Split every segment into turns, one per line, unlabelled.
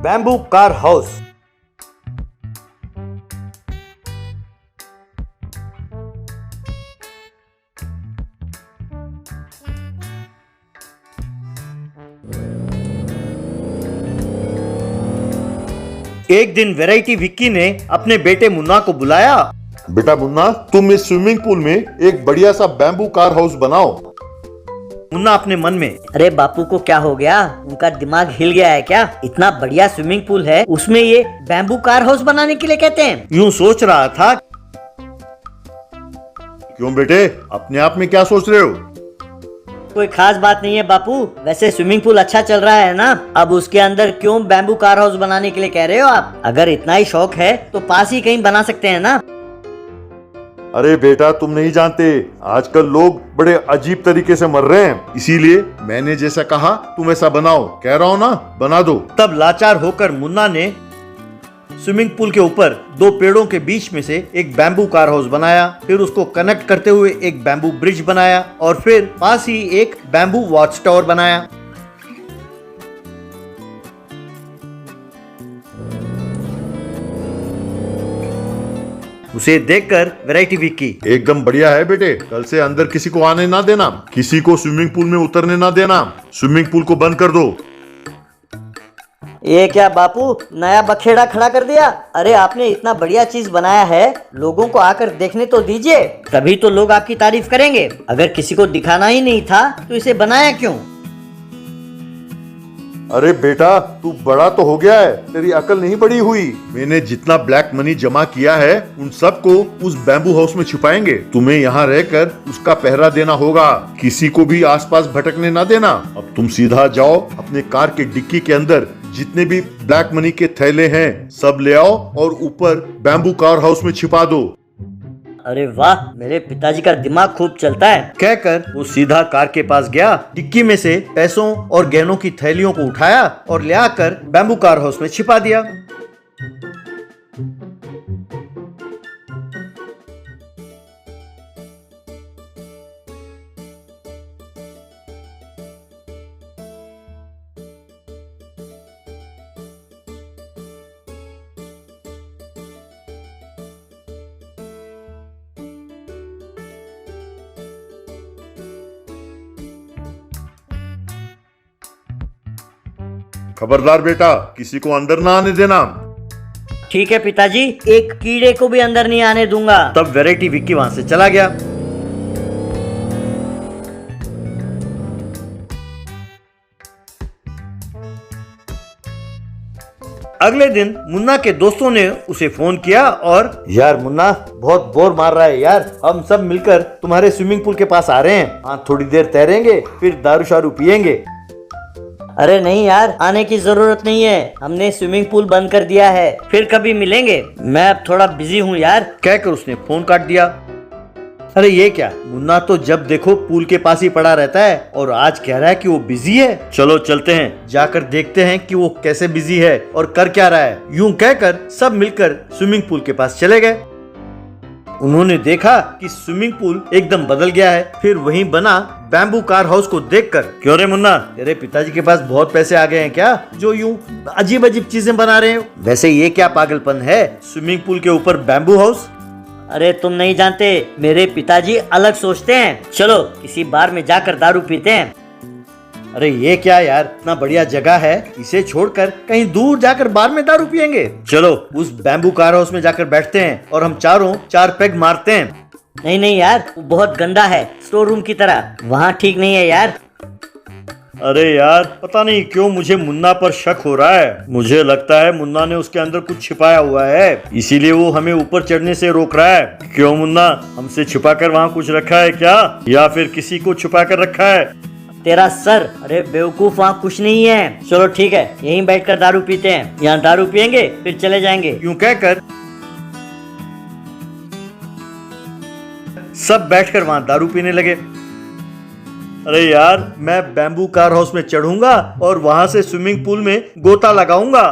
Bamboo car house. एक दिन variety Vicky ने अपने बेटे मुन्ना को बुलाया।
बेटा मुन्ना, तुम इस स्विमिंग पूल में एक बढ़िया सा बैम्बू कार हाउस बनाओ।
मुन्ना अपने मन में,
अरे बापू को क्या हो गया? उनका दिमाग हिल गया है क्या? इतना बढ़िया स्विमिंग पूल है, उसमें ये बैम्बू कार हाउस बनाने के लिए कहते हैं।
यूं सोच रहा था।
क्यों बेटे, अपने आप में क्या सोच रहे हो?
कोई खास बात नहीं है बापू, वैसे स्विमिंग पूल अच्छा चल रहा है ना, अब उसके अंदर क्यों बैम्बू कार हाउस बनाने के लिए कह रहे हो आप? अगर इतना ही शौक है तो पास ही कहीं बना सकते हैं ना।
अरे बेटा, तुम नहीं जानते, आजकल लोग बड़े अजीब तरीके से मर रहे हैं, इसीलिए मैंने जैसा कहा तुम ऐसा बनाओ। कह रहा हूँ ना, बना दो।
तब लाचार होकर मुन्ना ने स्विमिंग पूल के ऊपर दो पेड़ों के बीच में से एक बैम्बू कार हाउस बनाया, फिर उसको कनेक्ट करते हुए एक बैम्बू ब्रिज बनाया और फिर पास ही एक बैम्बू वॉच टावर बनाया। उसे देखकर वैरायटी विक्की,
एकदम बढ़िया है बेटे, कल से अंदर किसी को आने ना देना, किसी को स्विमिंग पूल में उतरने ना देना, स्विमिंग पूल को बंद कर दो।
ये क्या बापू, नया बखेड़ा खड़ा कर दिया? अरे आपने इतना बढ़िया चीज बनाया है, लोगों को आकर देखने तो दीजिए, तभी तो लोग आपकी तारीफ करेंगे। अगर किसी को दिखाना ही नहीं था तो इसे बनाया क्यों?
अरे बेटा, तू बड़ा तो हो गया है, तेरी अकल नहीं बड़ी हुई। मैंने जितना ब्लैक मनी जमा किया है उन सबको उस बैम्बू हाउस में छुपाएंगे। तुम्हें यहाँ रहकर उसका पहरा देना होगा, किसी को भी आसपास भटकने ना देना। अब तुम सीधा जाओ, अपने कार के डिक्की के अंदर जितने भी ब्लैक मनी के थैले हैं सब ले आओ और ऊपर बैम्बू कार हाउस में छिपा दो।
अरे वाह, मेरे पिताजी का दिमाग खूब चलता है।
कहकर वो सीधा कार के पास गया, डिक्की में से पैसों और गहनों की थैलियों को उठाया और ले आकर बैम्बू कार हाउस में छिपा दिया।
खबरदार बेटा, किसी को अंदर ना आने देना।
ठीक है पिताजी, एक कीड़े को भी अंदर नहीं आने दूंगा।
तब वैरायटी विक्की वहां से चला गया। अगले दिन मुन्ना के दोस्तों ने उसे फोन किया और, यार मुन्ना, बहुत बोर मार रहा है यार, हम सब मिलकर तुम्हारे स्विमिंग पूल के पास आ रहे हैं, हाँ थोड़ी देर तैरेंगे फिर दारू शारू पियेंगे।
अरे नहीं यार, आने की जरूरत नहीं है, हमने स्विमिंग पूल बंद कर दिया है, फिर कभी मिलेंगे, मैं अब थोड़ा बिजी हूँ यार।
कहकर उसने फोन काट दिया। अरे ये क्या, मुन्ना तो जब देखो पूल के पास ही पड़ा रहता है और आज कह रहा है कि वो बिजी है। चलो चलते हैं, जाकर देखते हैं कि वो कैसे बिजी है और कर क्या रहा है। यूं कहकर सब मिलकर स्विमिंग पूल के पास चले गए। उन्होंने देखा कि स्विमिंग पूल एकदम बदल गया है। फिर वहीं बना बैम्बू कार हाउस को देखकर, क्यों रे मुन्ना, तेरे पिताजी के पास बहुत पैसे आ गए हैं क्या, जो यूं अजीब अजीब चीजें बना रहे हो? वैसे ये क्या पागलपन है, स्विमिंग पूल के ऊपर बैम्बू हाउस?
अरे तुम नहीं जानते, मेरे पिताजी अलग सोचते हैं। चलो किसी बार में जाकर दारू पीते हैं।
अरे ये क्या यार, इतना बढ़िया जगह है, इसे छोड़कर कहीं दूर जाकर बार में दारू पियेंगे। चलो उस बैम्बू कार हाउस में जाकर बैठते हैं और हम चारों चार पेग मारते हैं।
नहीं नहीं यार, वो बहुत गंदा है, स्टोर रूम की तरह, वहाँ ठीक नहीं है यार।
अरे यार, पता नहीं क्यों मुझे मुन्ना पर शक हो रहा है। मुझे लगता है मुन्ना ने उसके अंदर कुछ छिपाया हुआ है, इसीलिए वो हमें ऊपर चढ़ने से रोक रहा है। क्यों मुन्ना, हमसे छिपाकर वहाँ कुछ रखा है क्या, या फिर किसी को छुपा कर रखा है?
तेरा सर, अरे बेवकूफ, वहाँ कुछ नहीं है। चलो ठीक है, यहीं बैठकर दारू पीते हैं, यहाँ दारू पियेंगे फिर चले जाएंगे।
यूं कहकर सब बैठकर वहाँ दारू पीने लगे। अरे यार, मैं बैम्बू कार हाउस में चढ़ूंगा और वहाँ से स्विमिंग पूल में गोता लगाऊंगा।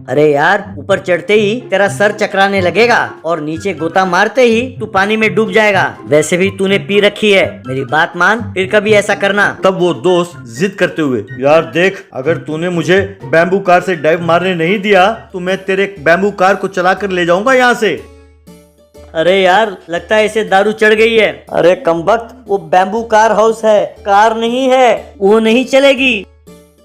अरे यार, ऊपर चढ़ते ही तेरा सर चकराने लगेगा और नीचे गोता मारते ही तू पानी में डूब जाएगा। वैसे भी तूने पी रखी है, मेरी बात मान, फिर कभी ऐसा करना।
तब वो दोस्त जिद करते हुए, यार देख, अगर तूने मुझे बैम्बू कार से डाइव मारने नहीं दिया तो मैं तेरे बैम्बू कार को चलाकर ले जाऊंगा यहाँ से।
अरे यार, लगता है इसे दारू चढ़ गई है। अरे कमबख्त, वो बैम्बू कार हाउस है, कार नहीं है, वो नहीं चलेगी।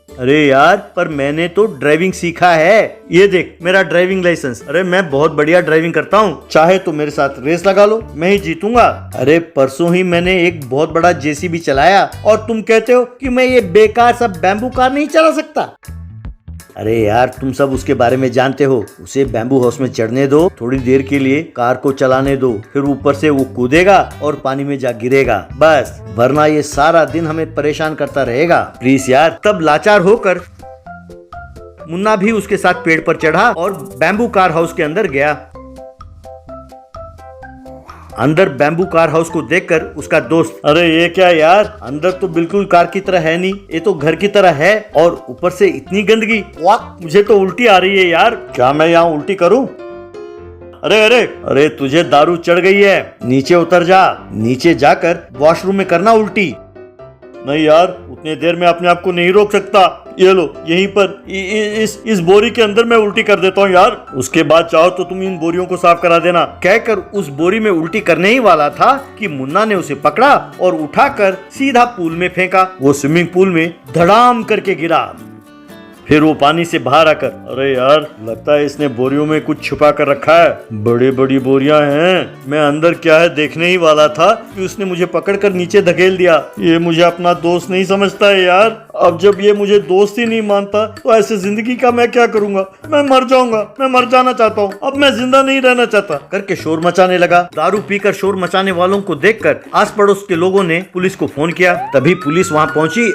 अरे यार, पर मैंने तो ड्राइविंग सीखा है, ये देख मेरा ड्राइविंग लाइसेंस। अरे मैं बहुत बढ़िया ड्राइविंग करता हूँ, चाहे तो मेरे साथ रेस लगा लो, मैं ही जीतूंगा। अरे परसों ही मैंने एक बहुत बड़ा जेसीबी चलाया और तुम कहते हो कि मैं ये बेकार सा बैम्बू कार नहीं चला सकता। अरे यार, तुम सब उसके बारे में जानते हो, उसे बैम्बू हाउस में चढ़ने दो, थोड़ी देर के लिए कार को चलाने दो, फिर ऊपर से वो कूदेगा और पानी में जा गिरेगा, बस। वरना ये सारा दिन हमें परेशान करता रहेगा। प्लीज यार। तब लाचार होकर मुन्ना भी उसके साथ पेड़ पर चढ़ा और बैम्बू कार हाउस के अंदर गया। अंदर बैम्बू कार हाउस को देखकर उसका दोस्त, अरे ये क्या यार, अंदर तो बिल्कुल कार की तरह है नहीं, ये तो घर की तरह है, और ऊपर से इतनी गंदगी, वाह, मुझे तो उल्टी आ रही है यार, क्या मैं यहाँ उल्टी करूँ? अरे अरे अरे, तुझे दारू चढ़ गई है, नीचे उतर जा, नीचे जाकर वॉशरूम में करना उल्टी। नहीं यार, उतने देर में अपने आप को नहीं रोक सकता, ये लो यहीं पर इस बोरी के अंदर मैं उल्टी कर देता हूँ यार, उसके बाद चाहो तो तुम इन बोरियों को साफ करा देना। कहकर उस बोरी में उल्टी करने ही वाला था कि मुन्ना ने उसे पकड़ा और उठाकर सीधा पूल में फेंका। वो स्विमिंग पूल में धड़ाम करके गिरा। फिर वो पानी से बाहर आकर, अरे यार, लगता है इसने बोरियों में कुछ छुपा कर रखा है, बड़ी बड़ी बोरियां हैं, मैं अंदर क्या है देखने ही वाला था कि उसने मुझे पकड़कर नीचे धकेल दिया। ये मुझे अपना दोस्त नहीं समझता है यार, अब जब ये मुझे दोस्त ही नहीं मानता तो ऐसे जिंदगी का मैं क्या करूंगा, मैं मर जाऊंगा, मैं मर जाना चाहता हूँ, अब मैं जिंदा नहीं रहना चाहता, करके शोर मचाने लगा। दारू पीकर शोर मचाने वालों को देखकर आस पड़ोस के लोगों ने पुलिस को फोन किया। तभी पुलिस वहाँ पहुंची।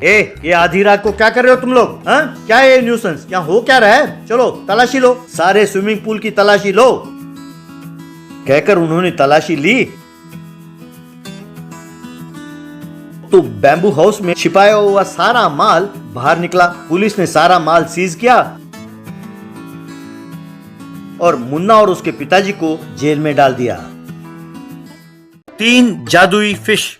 ये आधी रात को क्या कर रहे हो तुम लोग? हाँ, क्या है ये न्यूसेंस? यहाँ हो क्या रहा है? चलो तलाशी लो, सारे स्विमिंग पूल की तलाशी लो। कहकर उन्होंने तलाशी ली तो बैम्बू हाउस में छिपाया हुआ सारा माल बाहर निकला। पुलिस ने सारा माल सीज किया और मुन्ना और उसके पिताजी को जेल में डाल दिया। 3 जादुई फिश।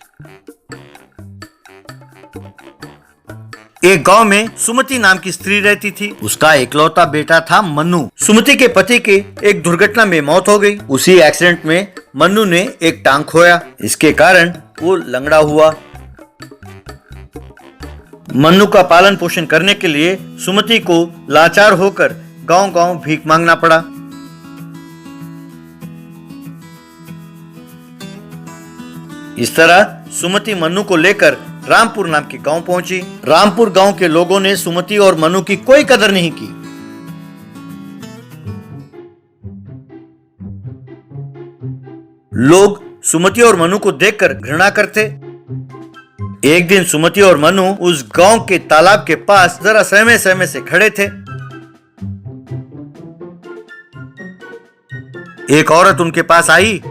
एक गांव में सुमति नाम की स्त्री रहती थी। उसका इकलौता बेटा था मन्नू। सुमति के पति के एक दुर्घटना में मौत हो गई। उसी एक्सीडेंट में मन्नू ने एक टांग खोया, इसके कारण वो लंगड़ा हुआ। मन्नू का पालन पोषण करने के लिए सुमति को लाचार होकर गांव-गांव भीख मांगना पड़ा। इस तरह सुमति मन्नू को लेकर रामपुर नाम के गांव पहुंची। रामपुर गांव के लोगों ने सुमति और मन्नू की कोई कदर नहीं की। लोग सुमति और मन्नू को देखकर घृणा करते। एक दिन सुमति और मन्नू उस गांव के तालाब के पास जरा सहमे सहमे से खड़े थे। एक औरत उनके पास आई।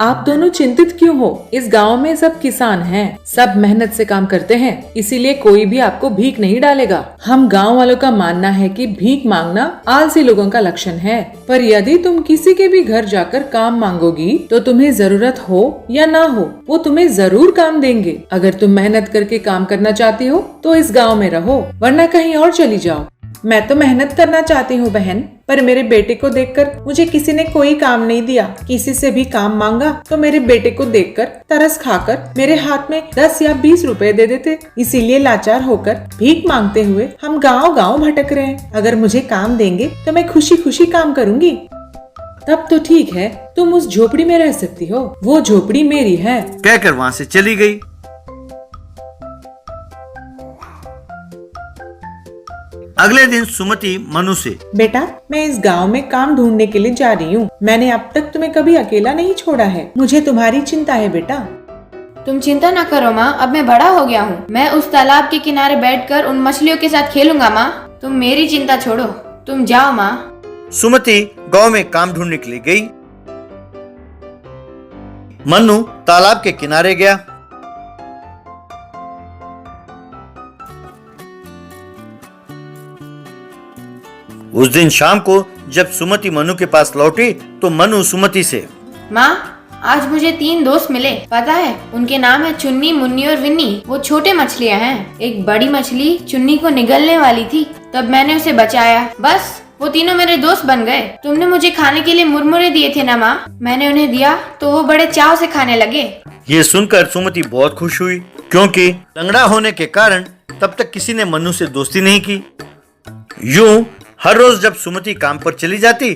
आप दोनों चिंतित क्यों हो? इस गांव में सब किसान हैं, सब मेहनत से काम करते हैं, इसीलिए कोई भी आपको भीख नहीं डालेगा। हम गांव वालों का मानना है कि भीख मांगना आलसी लोगों का लक्षण है, पर यदि तुम किसी के भी घर जाकर काम मांगोगी तो तुम्हें जरूरत हो या ना हो, वो तुम्हें जरूर काम देंगे। अगर तुम मेहनत करके काम करना चाहती हो तो इस गाँव में रहो, वरना कहीं और चली जाओ। मैं तो मेहनत करना चाहती हूँ बहन, पर मेरे बेटे को देखकर मुझे किसी ने कोई काम नहीं दिया। किसी से भी काम मांगा तो मेरे बेटे को देखकर तरस खाकर मेरे हाथ में 10 या 20 रुपए दे देते। इसीलिए लाचार होकर भीख मांगते हुए हम गांव गांव भटक रहे हैं। अगर मुझे काम देंगे तो मैं खुशी खुशी काम करूंगी। तब तो ठीक है, तुम उस झोपड़ी में रह सकती हो, वो झोपड़ी मेरी है।
कहकर वहाँ से चली गई। अगले दिन सुमति मनु से,
बेटा, मैं इस गांव में काम ढूंढने के लिए जा रही हूँ। मैंने अब तक तुम्हें कभी अकेला नहीं छोड़ा है। मुझे तुम्हारी चिंता है बेटा।
तुम चिंता न करो माँ, अब मैं बड़ा हो गया हूँ। मैं उस तालाब के किनारे बैठकर उन मछलियों के साथ खेलूंगा माँ। तुम मेरी चिंता छोड़ो, तुम जाओ माँ।
सुमति गांव में काम ढूंढने के लिए गई। मन्नू तालाब के किनारे गया। उस दिन शाम को जब सुमति मनु के पास लौटी तो मनु सुमति से,
माँ आज मुझे 3 दोस्त मिले, पता है उनके नाम है चुन्नी, मुन्नी और विन्नी। वो छोटे मछलियाँ हैं। एक बड़ी मछली चुन्नी को निगलने वाली थी, तब मैंने उसे बचाया। बस वो तीनों मेरे दोस्त बन गए। तुमने मुझे खाने के लिए मुरमुरे दिए थे ना माँ, मैंने उन्हें दिया तो वो बड़े चाव से खाने लगे।
ये सुनकर सुमति बहुत खुश हुई, क्योंकि लंगड़ा होने के कारण तब तक किसी ने मनु से दोस्ती नहीं की। यूं हर रोज जब सुमति काम पर चली जाती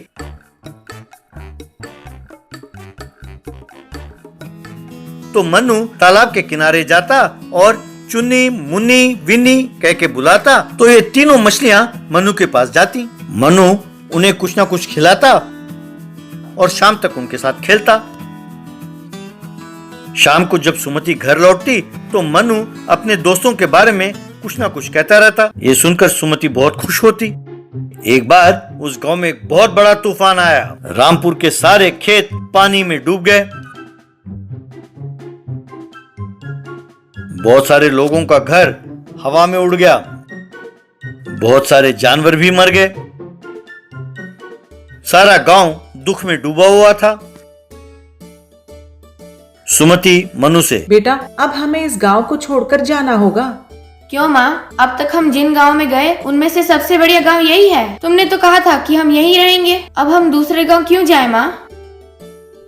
तो मनु तालाब के किनारे जाता और चुन्नी, मुन्नी, विन्नी कह के बुलाता तो ये तीनों मछलियां मनु के पास जाती। मनु उन्हें कुछ ना कुछ खिलाता और शाम तक उनके साथ खेलता। शाम को जब सुमति घर लौटती तो मनु अपने दोस्तों के बारे में कुछ ना कुछ कहता रहता। ये सुनकर सुमति बहुत खुश होती। एक बार उस गांव में एक बहुत बड़ा तूफान आया। रामपुर के सारे खेत पानी में डूब गए। बहुत सारे लोगों का घर हवा में उड़ गया। बहुत सारे जानवर भी मर गए। सारा गांव दुख में डूबा हुआ था। सुमति मनु से,
बेटा अब हमें इस गांव को छोड़कर जाना होगा।
क्यों माँ, अब तक हम जिन गांव में गए उनमें से सबसे बढ़िया गांव यही है। तुमने तो कहा था कि हम यहीं रहेंगे, अब हम दूसरे गांव क्यों जाएं माँ?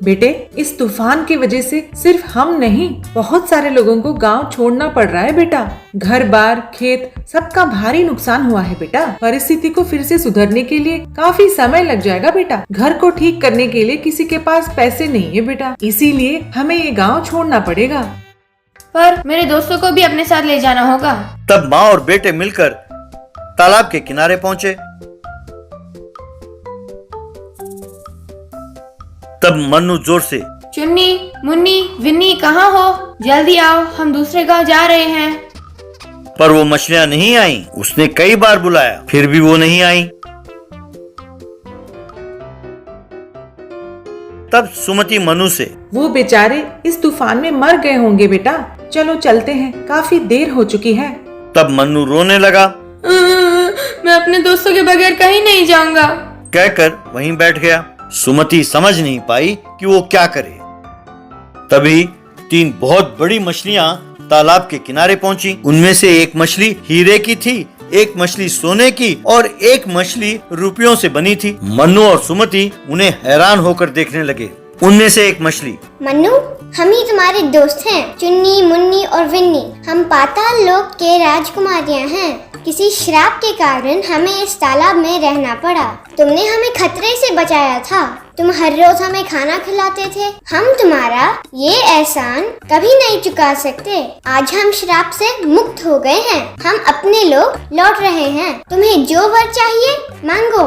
बेटे इस तूफान की वजह से सिर्फ हम नहीं, बहुत सारे लोगों को गांव छोड़ना पड़ रहा है बेटा। घर बार, खेत सबका भारी नुकसान हुआ है बेटा। परिस्थिति को फिर से सुधरने के लिए काफी समय लग जाएगा बेटा। घर को ठीक करने के लिए किसी के पास पैसे नहीं है बेटा, इसीलिए हमें ये गांव छोड़ना पड़ेगा।
पर मेरे दोस्तों को भी अपने साथ ले जाना होगा।
तब माँ और बेटे मिलकर तालाब के किनारे पहुंचे। तब मन्नू जोर से,
चुन्नी, मुन्नी, विन्नी कहाँ हो? जल्दी आओ, हम दूसरे गांव जा रहे हैं।
पर वो मछलियां नहीं आई। उसने कई बार बुलाया, फिर भी वो नहीं आई। तब सुमति मनु से,
वो बेचारे इस तूफान में मर गए होंगे बेटा, चलो चलते हैं, काफी देर हो चुकी है।
तब मन्नू रोने लगा।
मैं अपने दोस्तों के बगैर कहीं नहीं जाऊंगा,
कहकर वहीं बैठ गया। सुमति समझ नहीं पाई कि वो क्या करे। तभी 3 बहुत बड़ी मछलियां तालाब के किनारे पहुंची। उनमें से एक मछली हीरे की थी, एक मछली सोने की और एक मछली रुपयों से बनी थी। मन्नू और सुमति उन्हें हैरान होकर देखने लगे। उनमें से एक मछली,
मन्नू हम ही तुम्हारे दोस्त हैं, चुन्नी, मुन्नी और विन्नी। हम पाताल लोक के राजकुमारियां हैं। किसी श्राप के कारण हमें इस तालाब में रहना पड़ा। तुमने हमें खतरे से बचाया था। तुम हर रोज हमें खाना खिलाते थे। हम तुम्हारा ये एहसान कभी नहीं चुका सकते। आज हम श्राप से मुक्त हो गए हैं। हम अपने लोग लौट रहे हैं। तुम्हें जो वर चाहिए मांगो।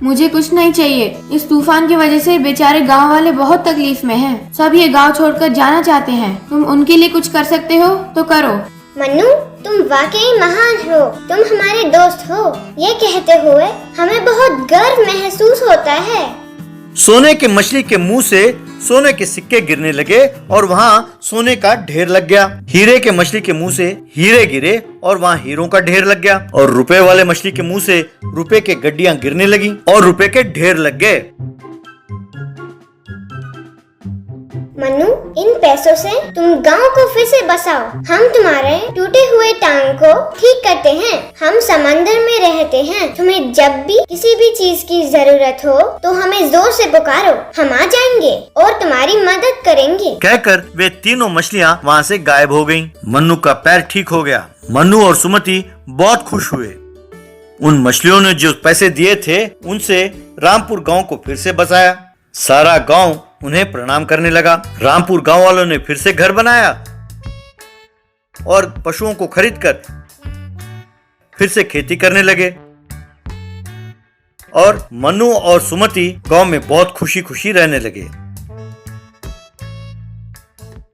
मुझे कुछ नहीं चाहिए। इस तूफान की वजह से बेचारे गांव वाले बहुत तकलीफ में हैं। सब ये गांव छोड़कर जाना चाहते हैं। तुम उनके लिए कुछ कर सकते हो तो करो।
मन्नू तुम वाकई महान हो। तुम हमारे दोस्त हो। ये कहते हुए हमें बहुत गर्व महसूस होता है।
सोने के मछली के मुंह से सोने के सिक्के गिरने लगे और वहाँ सोने का ढेर लग गया। हीरे के मछली के मुंह से हीरे गिरे और वहाँ हीरों का ढेर लग गया। और रुपए वाले मछली के मुंह से रुपए के गड्डियां गिरने लगी और रुपए के ढेर लग गए।
मन्नू इन पैसों से तुम गांव को फिर से बसाओ। हम तुम्हारे टूटे हुए टांग को ठीक करते हैं। हम समंदर में रहते हैं। तुम्हें जब भी किसी भी चीज की जरूरत हो तो हमें जोर से पुकारो, हम आ जाएंगे और तुम्हारी मदद करेंगे।
कहकर वे तीनों मछलियां वहाँ से गायब हो गयीं। मन्नू का पैर ठीक हो गया। मन्नू और सुमति बहुत खुश हुए। उन मछलियों ने जो पैसे दिए थे उनसे रामपुर गाँव को फिर से बसाया। सारा गाँव उन्हें प्रणाम करने लगा। रामपुर गांव वालों ने फिर से घर बनाया और पशुओं को खरीदकर फिर से खेती करने लगे। और मन्नू और सुमति गांव में बहुत खुशी खुशी रहने लगे।